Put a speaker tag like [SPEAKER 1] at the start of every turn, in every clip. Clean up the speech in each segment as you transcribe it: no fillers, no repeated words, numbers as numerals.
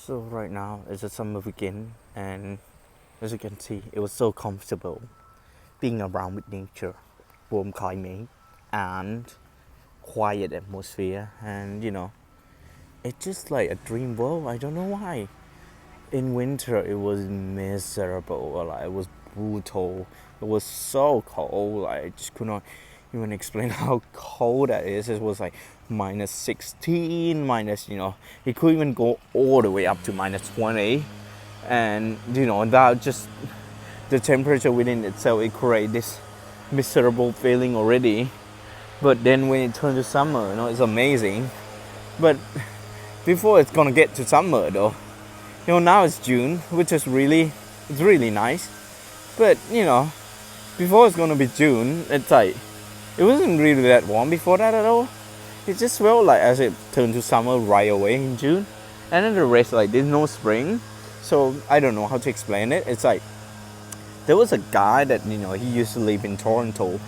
[SPEAKER 1] So right now it's a summer weekend, and as you can see, it was so comfortable being around with nature, warm climate, and quiet atmosphere. And it's just like a dream world. I don't know why. In winter, it was miserable. Like, it was brutal. It was so cold. Like, I just could not even explain how cold that is. It was like minus 16, it could even go all the way up to minus 20. And, that just, the temperature within itself, it creates this miserable feeling already. But then when it turns to summer, it's amazing. But before it's gonna get to summer though, now it's June, which is it's really nice. But, before it's gonna be June, it's like, it wasn't really that warm before that at all. It just felt like as it turned to summer right away in June. And then the rest, like, there's no spring. So I don't know how to explain it. It's like, there was a guy that, he used to live in Toronto.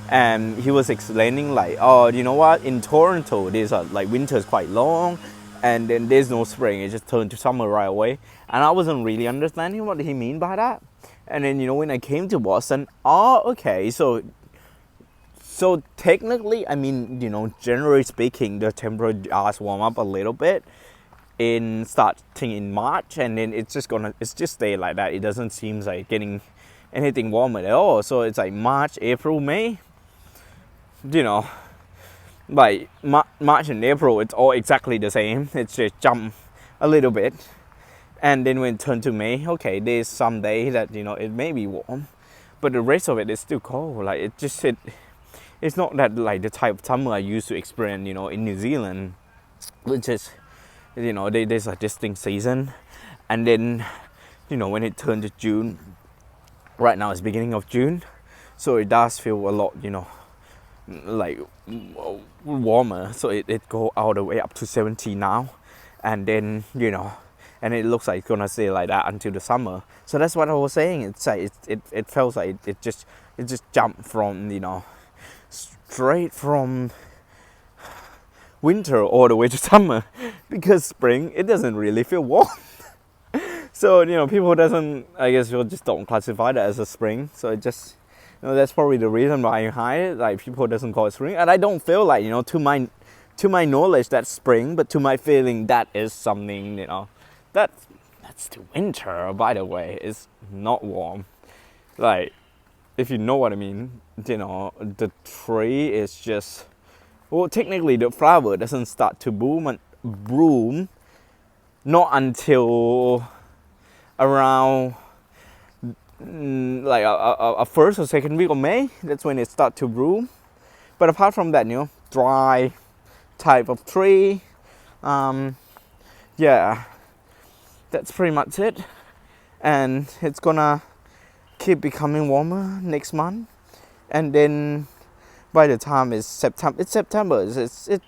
[SPEAKER 1] And he was explaining like, oh, you know what? In Toronto, there's winter is quite long. And then there's no spring. It just turned to summer right away. And I wasn't really understanding what he mean by that. And then, when I came to Boston, okay, so technically, I mean, generally speaking, the temperature does warm up a little bit starting in March, and then it's just stay like that. It doesn't seem like getting anything warmer at all. So it's like March, April, May, like March and April, it's all exactly the same. It's just jump a little bit. And then when it turns to May, okay, there's some day that, it may be warm, but the rest of it is still cold. Like, it's not that like the type of summer I used to experience, in New Zealand, which is, there's a distinct season. And then, when it turned to June, right now it's beginning of June, so it does feel a lot, like warmer. So it go all the way up to 70 now. And then, and it looks like it's gonna stay like that until the summer. So that's what I was saying. It's like it feels like it just jumped from, straight from winter all the way to summer, because spring, it doesn't really feel warm. So, people I guess people just don't classify that as a spring. So it just, that's probably the reason why like people doesn't call it spring. And I don't feel like, to my knowledge, that's spring, but to my feeling, that is something, that's the winter, by the way. It's not warm. Like, if you know what I mean, the tree is just, well, technically the flower doesn't start to bloom not until around like a first or second week of May. That's when it starts to bloom. But apart from that, dry type of tree, yeah, that's pretty much it. And it's gonna keep becoming warmer next month, and then by the time it's September, it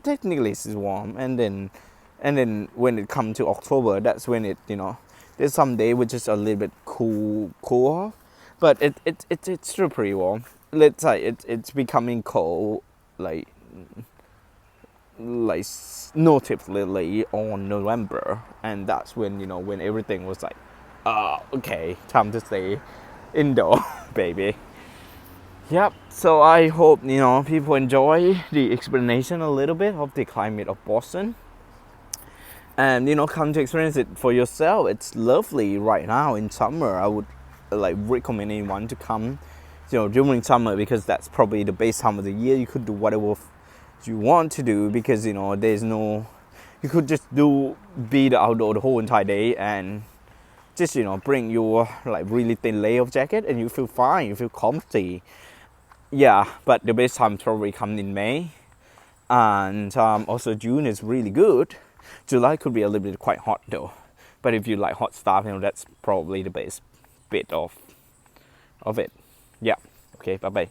[SPEAKER 1] technically is warm. And then when it comes to October, that's when it, there's some day which is a little bit cool, but it's still pretty warm. Let's say it's becoming cold, like noticeably on November, and that's when, when everything was like, okay, time to stay indoor, baby. Yep, so I hope, people enjoy the explanation a little bit of the climate of Boston. And, come to experience it for yourself. It's lovely right now in summer. I would recommend anyone to come, during summer, because that's probably the best time of the year. You could do whatever you want to do, because, there's no, you could just be the outdoor the whole entire day, and just, bring your really thin layer of jacket, and you feel fine, you feel comfy. Yeah, but the best time probably come in May. And also June is really good. July could be a little bit quite hot though. But if you like hot stuff, that's probably the best bit of it. Yeah. Okay, bye-bye.